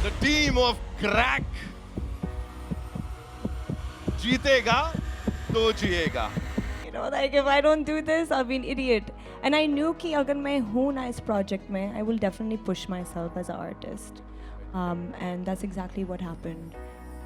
The team of crack जीतेगा तो जिएगा. You know, like if I don't do this, I'll be an idiot. And I knew कि अगर मैं हूँ ना इस project में, I will definitely push myself as an artist. And that's exactly what happened.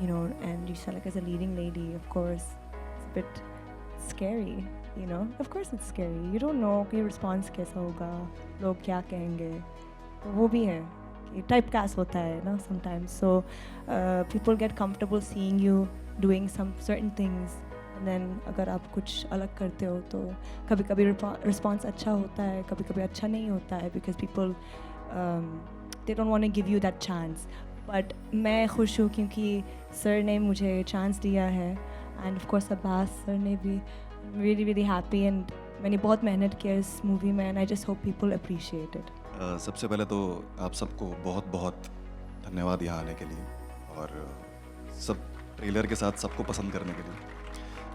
You know, and you said like as a leading lady, of course, it's a bit scary. You know, of course it's scary. You don't know कि response कैसा होगा, लोग क्या कहेंगे. तो वो भी है कि typecast होता है ना sometimes. So people get comfortable seeing you doing some certain things. And then अगर आप कुछ अलग करते हो तो कभी कभी रिस्पॉन्स अच्छा होता है, कभी कभी अच्छा नहीं होता है, because people they don't want to give you that chance. But मैं खुश हूँ क्योंकि सर ने मुझे चांस दिया है, end of course Abbas sir ने भी. रियली रियली हैप्पी, एंड मैंने बहुत मेहनत किया इस मूवी में, and I just hope people appreciate it. सबसे पहले तो आप सबको बहुत बहुत धन्यवाद यहाँ आने के लिए और सब ट्रेलर के साथ सबको पसंद करने के लिए.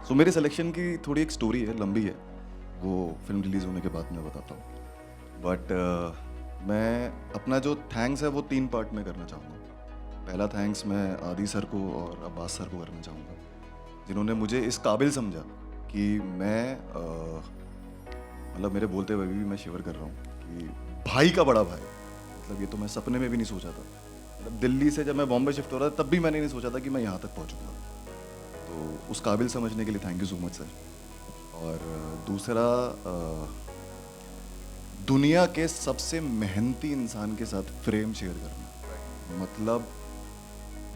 सो मेरी सिलेक्शन की थोड़ी एक स्टोरी है, लंबी है, वो फिल्म रिलीज़ होने के बाद मैं बताता हूँ. बट मैं अपना जो थैंक्स है वो 3 पार्ट में करना चाहूँगा. पहला थैंक्स मैं आदि सर को और अब्बास सर को करना चाहूँगा, जिन्होंने मुझे इस काबिल समझा कि मैं मतलब मेरे बोलते हुए भी मैं शिवर कर रहा हूँ कि भाई का बड़ा भाई, मतलब ये तो मैं सपने में भी नहीं सोचा था. मतलब दिल्ली से जब मैं बॉम्बे शिफ्ट हो रहा था तब भी मैंने नहीं सोचा था कि मैं यहाँ तक पहुँचूँगा. तो उस काबिल समझने के लिए thank you so much sir. और दूसरा, दुनिया के सबसे मेहनती इंसान के साथ फ्रेम शेयर करना, मतलब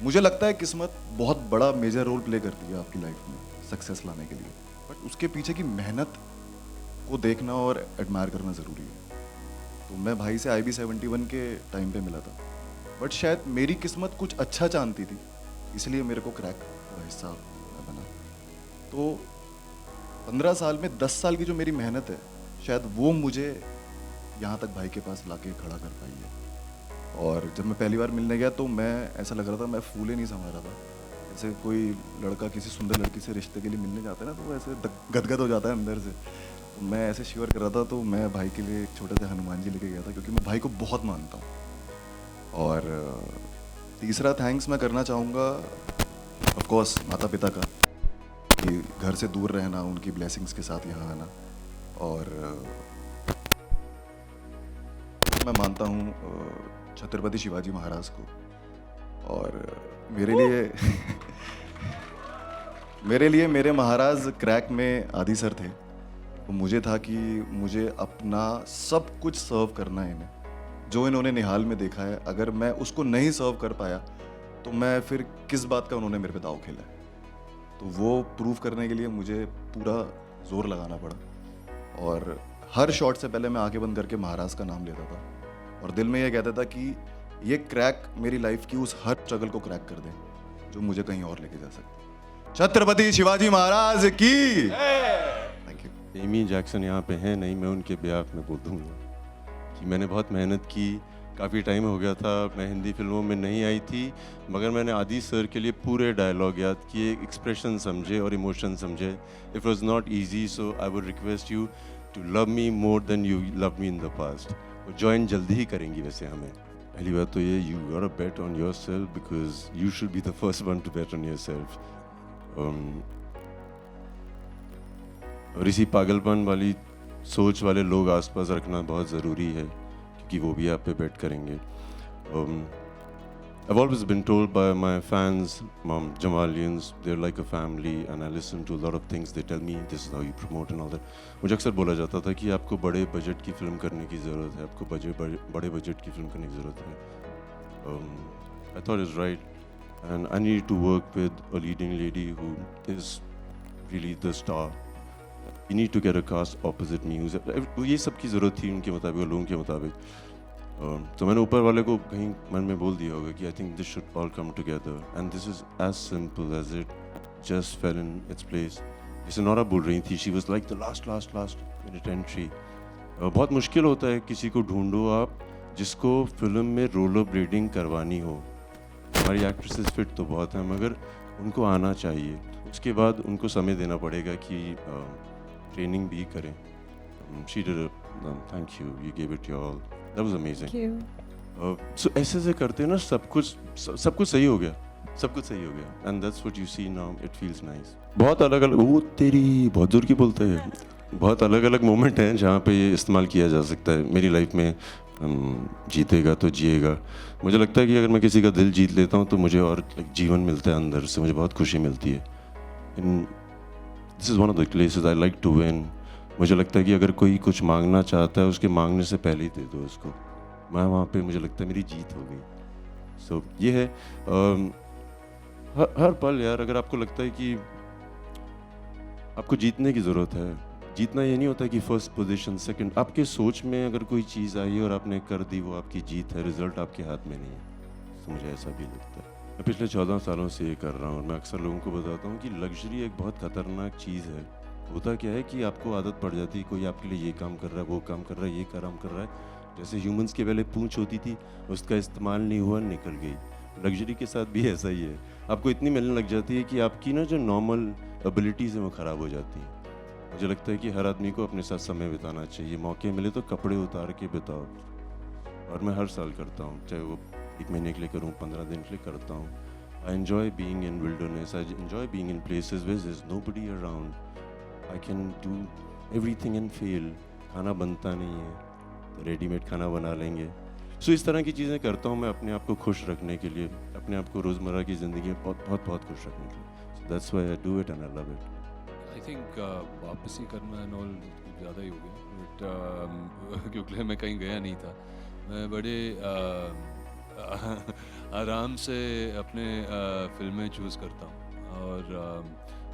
मुझे लगता है किस्मत बहुत बड़ा मेजर रोल प्ले करती है आपकी लाइफ में सक्सेस लाने के लिए, बट उसके पीछे की मेहनत को देखना और एडमायर करना ज़रूरी है. तो मैं भाई से IB71 के टाइम पे मिला था, बट शायद मेरी किस्मत कुछ अच्छा जानती थी, इसलिए मेरे को क्रैक का हिस्सा बना. तो 15 साल में 10 साल की जो मेरी मेहनत है, शायद वो मुझे यहाँ तक भाई के पास लाके खड़ा कर पाई है. और जब मैं पहली बार मिलने गया तो मैं ऐसा लग रहा था, मैं फूले नहीं समा रहा था. जैसे कोई लड़का किसी सुंदर लड़की से रिश्ते के लिए मिलने जाता है ना, तो वो ऐसे गदगद हो जाता है अंदर से. तो मैं ऐसे शिवर कर रहा था. तो मैं भाई के लिए एक छोटे से हनुमान जी लेके गया था, क्योंकि मैं भाई को बहुत मानता हूँ. और तीसरा थैंक्स मैं करना चाहूँगा ऑफ कोर्स माता पिता का, कि घर से दूर रहना, उनकी ब्लेसिंग्स के साथ यहाँ आना. और मैं मानता हूँ छत्रपति शिवाजी महाराज को. और मेरे लिए मेरे महाराज क्रैक में आदि सर थे. तो मुझे था कि मुझे अपना सब कुछ सर्व करना है इन्हें, जो इन्होंने निहाल में देखा है. अगर मैं उसको नहीं सर्व कर पाया तो मैं फिर किस बात का उन्होंने मेरे पे दाव खेला है. तो वो प्रूव करने के लिए मुझे पूरा जोर लगाना पड़ा. और हर शॉट से पहले मैं आंखें बंद करके महाराज का नाम लेता था और दिल में ये कहता था कि ये क्रैक मेरी लाइफ की उस हर स्ट्रगल को क्रैक कर दे जो मुझे कहीं और लेके जा सकती. छत्रपति शिवाजी महाराज की. Thank you. एमी जैक्सन यहाँ पे हैं नहीं, मैं उनके ब्याह में बोल दूँगा कि मैंने बहुत मेहनत की. काफ़ी टाइम हो गया था, मैं हिंदी फिल्मों में नहीं आई थी, मगर मैंने आदि सर के लिए पूरे डायलॉग याद किए, एक्सप्रेशन समझे और इमोशन समझे. It was not easy, so I would request you to love me more than you love me in the past. वो ज्वाइन जल्दी ही करेंगी वैसे हमें. पहली बात तो ये, you got a bet on yourself because you should be the first one to bet on yourself. और इसी पागलपन वाली सोच वाले लोग आसपास रखना बहुत ज़रूरी है, क्योंकि वो भी आप पे बेट करेंगे. I've always been told by my fans, Jamalians, they're like a family, and I listen to a lot of things they tell me, this is how you promote and all that. मुझे अक्सर बोला जाता था कि आपको बड़े budget की film करने की ज़रूरत है, आपको बड़े बजट की फिल्म करने की ज़रूरत है. I thought it's right, and I need to work with a leading lady who is really the star. You need to get a cast opposite me. ये सब की ज़रूरत थी उनके मुताबिक और लोगों के मुताबिक. तो मैंने ऊपर वाले को कहीं मन में बोल दिया होगा कि I think this should all come together, and this is as simple as it just fell in its place. जैसे नौरा बोल रही थी, she was like the last minute entry. बहुत मुश्किल होता है किसी को ढूंढो आप जिसको फिल्म में रोलर ब्लेडिंग करवानी हो. हमारी एक्ट्रेसेस फिट तो बहुत हैं, मगर उनको आना चाहिए. उसके बाद उनको समय देना पड़ेगा कि ट्रेनिंग भी करें. She did it. Thank you. You gave it your all. That was amazing. Thank you. सो ऐसे ऐसे करते ना सब कुछ सही हो गया, सब कुछ सही हो गया, and that's what you see now, it feels nice. बहुत अलग अलग, वो तेरी बहुत दूर की बोलते हैं, बहुत अलग अलग मोमेंट हैं जहाँ पे ये इस्तेमाल किया जा सकता है मेरी लाइफ में। जीतेगा तो जिएगा, मुझे लगता है कि अगर मैं किसी का दिल जीत लेता हूँ तो मुझे और जीवन मिलता है अंदर से, मुझे बहुत खुशी मिलती है। This is one of the places I like to win. मुझे लगता है कि अगर कोई कुछ मांगना चाहता है उसके मांगने से पहले ही दे दो उसको, मैं वहाँ पे मुझे लगता है मेरी जीत हो गई। सो ये है हर पल यार, अगर आपको लगता है कि आपको जीतने की ज़रूरत है, जीतना ये नहीं होता कि फर्स्ट पोजीशन सेकंड, आपके सोच में अगर कोई चीज़ आई और आपने कर दी वो आपकी जीत है, रिजल्ट आपके हाथ में नहीं है। तो मुझे ऐसा भी लगता है। मैं पिछले 14 सालों से ये कर रहा हूँ और मैं अक्सर लोगों को बताता हूँ कि लग्जरी एक बहुत ख़तरनाक चीज़ है। होता क्या है कि आपको आदत पड़ जाती है, कोई आपके लिए ये काम कर रहा है, वो काम कर रहा है, ये काम कर रहा है। जैसे ह्यूमंस के पहले पूंछ होती थी, उसका इस्तेमाल नहीं हुआ, निकल गई। लग्जरी के साथ भी ऐसा ही है, आपको इतनी मिलने लग जाती है कि आपकी ना जो नॉर्मल एबिलिटीज़ हैं वो ख़राब हो जाती हैं। मुझे लगता है कि हर आदमी को अपने साथ समय बिताना चाहिए, मौके मिले तो कपड़े उतार के बिताओ, और मैं हर साल करता हूँ, चाहे वो 1 महीने के लिए करूँ, 15 दिन के लिए करता हूँ। I enjoy being in wilderness, I enjoy being in places where there is nobody around, I can do everything and fail. खाना बनता नहीं है तो रेडीमेड खाना बना लेंगे। सो इस तरह की चीज़ें करता हूँ मैं अपने आप को खुश रखने के लिए, अपने आप को रोज़मर्रा की ज़िंदगी में बहुत खुश रखने के लिए। So that's why I do it and I love it. I think वापसी करना एंड ऑल ज़्यादा ही हो गया, बट क्योंकि मैं कहीं गया नहीं था। मैं बड़े आराम से अपने फिल्में चूज़ करता हूँ और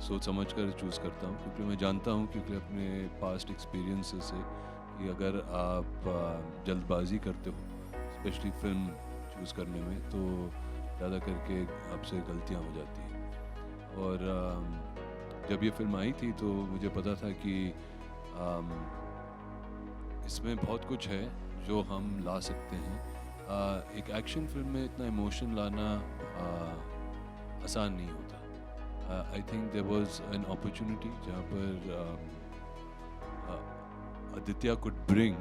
सोच समझ कर चूज़ करता हूँ, क्योंकि मैं जानता हूँ, क्योंकि अपने पास्ट एक्सपीरियंसेस से, कि अगर आप जल्दबाजी करते हो स्पेशली फिल्म चूज़ करने में, तो ज़्यादा करके आपसे गलतियाँ हो जाती हैं। और जब ये फिल्म आई थी तो मुझे पता था कि इसमें बहुत कुछ है जो हम ला सकते हैं। एक एक्शन फिल्म में इतना इमोशन लाना आसान नहीं होता। I think there was an opportunity जहाँ पर Aditya could bring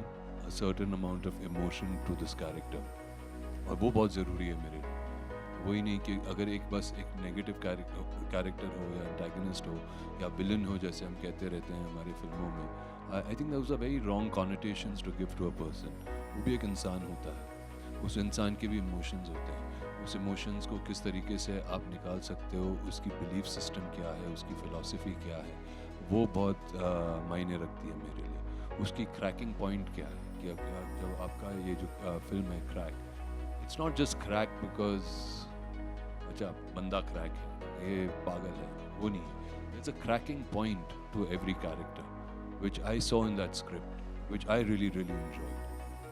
a certain amount of emotion to this character, और वो बहुत ज़रूरी है मेरे लिए। वही नहीं कि अगर बस एक नेगेटिव कैरेक्टर हो या एंटागनिस्ट हो या विलन हो, जैसे हम कहते रहते हैं हमारी फिल्मों में। I think that was a very wrong connotations to give to a person. वो भी एक इंसान होता है, उस इंसान के भी इमोशंस होते हैं। उस इमोशंस को किस तरीके से आप निकाल सकते हो, उसकी बिलीफ सिस्टम क्या है, उसकी फ़िलासफ़ी क्या है, वो बहुत मायने रखती है मेरे लिए। उसकी क्रैकिंग पॉइंट क्या है, कि जब आपका ये जो फिल्म है crack, it's not just crack because अच्छा बंदा क्रैक है, ये पागल है, वो नहीं है। It's a cracking point two every character which I saw in that script, which I really enjoyed.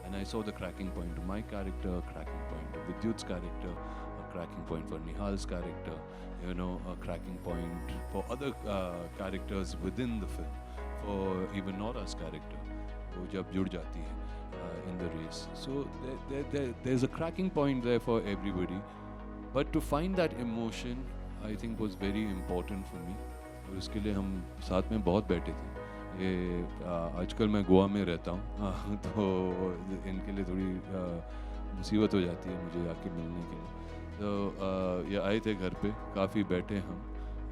And I saw the cracking point to my character, a cracking point to Vidyut's character, a cracking point for Nihal's character, you know, a cracking point for other characters within the film, for even Nora's character, wo jab jud jati hai in the race. So there's a cracking point there for everybody. But to find that emotion, I think was very important for me. और उसके लिए हम साथ में बहुत बैठे थे। ये आजकल मैं गोवा में रहता हूँ तो इनके लिए थोड़ी मुसीबत हो जाती है मुझे आके मिलने के लिए। तो ये आए थे घर पे, काफ़ी बैठे हम,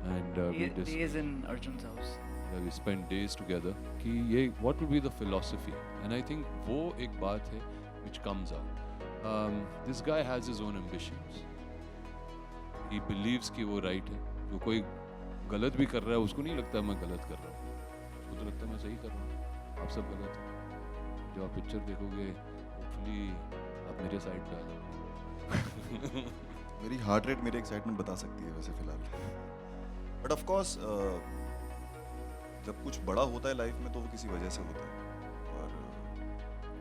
and days in Arjun's house. we spent days together कि ये what would be the philosophy, and I think वो एक बात है which comes out. This guy has his own ambitions. He believes कि वो right है। जो कोई गलत भी कर रहा है उसको नहीं लगता मैं गलत कर रहा हूँ, उसको तो लगता है मैं सही कर रहा हूँ, आप सब गलत हो। जब आप पिक्चर देखोगे होपफुली आप मेरे साइड पे आ जाओगे। मेरी हार्ट रेट मेरी एक्साइटमेंट बता सकती है वैसे फिलहाल, बट ऑफ कोर्स जब कुछ बड़ा होता है लाइफ में तो वो किसी वजह से होता है, और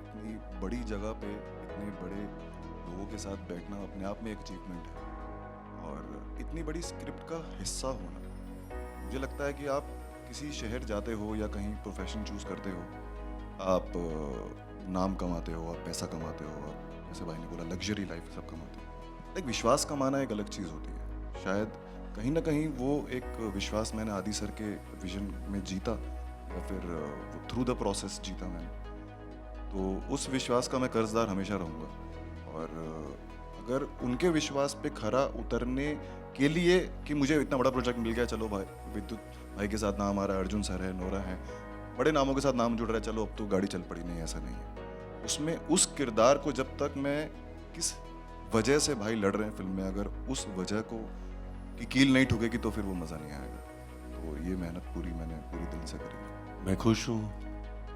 इतनी बड़ी जगह पे इतने बड़े लोगों के साथ बैठना अपने आप में एक अचीवमेंट है, और इतनी बड़ी स्क्रिप्ट का हिस्सा होना। मुझे लगता है कि आप किसी शहर जाते हो या कहीं प्रोफेशन चूज़ करते हो, आप नाम कमाते हो, आप पैसा कमाते हो, आप जैसे भाई ने बोला लग्जरी लाइफ सब कमाते हो। एक विश्वास कमाना एक अलग चीज़ होती है। शायद कहीं ना कहीं वो एक विश्वास मैंने आदि सर के विजन में जीता, या फिर थ्रू द प्रोसेस जीता मैंने, तो उस विश्वास का मैं कर्जदार हमेशा रहूँगा। और अगर उनके विश्वास पे खरा उतरने के लिए कि मुझे इतना बड़ा प्रोजेक्ट मिल गया, चलो भाई विद्युत भाई के साथ नाम आ रहा है, अर्जुन सर है, नोरा है, बड़े नामों के साथ नाम जुड़ रहा है, चलो अब तो गाड़ी चल पड़ी, नहीं ऐसा नहीं है। उसमें उस किरदार को जब तक मैं किस वजह से भाई लड़ रहे हैं फिल्म में, अगर उस वजह को की कील नहीं ठुकेगी तो फिर वो मज़ा नहीं आएगा। तो ये मेहनत मैंने पूरी दिल से करी है। मैं खुश हूँ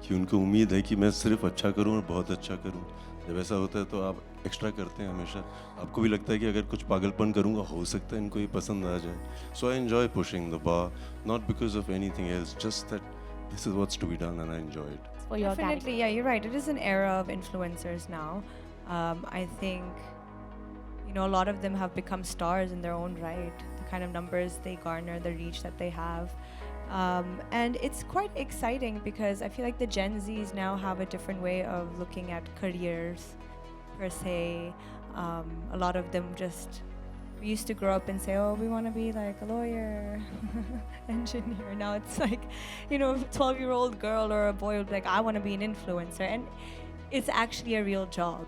कि उनको उम्मीद है कि मैं सिर्फ अच्छा करूँ और बहुत अच्छा करूँ। जब ऐसा होता है तो आप एक्स्ट्रा करते हैं हमेशा। आपको भी लगता है कि अगर कुछ पागलपन करूँगा हो सकता है इनको ये पसंद आ जाए। So I enjoy pushing the bar, not because of anything else, just that this is what's to be done and I enjoy it. For your character. Definitely, yeah, you're right. It is an era of influencers now. I think, you know, a lot of them have become stars in their own right. The kind of numbers they garner, the reach that they have. And it's quite exciting because I feel like the Gen Zs now have a different way of looking at careers, per se. A lot of them just, we used to grow up and say, oh, we want to be like a lawyer, engineer. Now it's like, you know, 12-year-old girl or a boy will be like, I want to be an influencer. And it's actually a real job.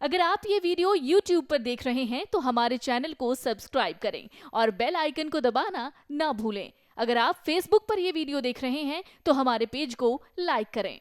अगर आप ये video YouTube पर देख रहे हैं तो हमारे channel को सब्सक्राइब करें और बेल आइकन को दबाना ना भूलें। अगर आप Facebook पर ये वीडियो देख रहे हैं तो हमारे पेज को लाइक करें।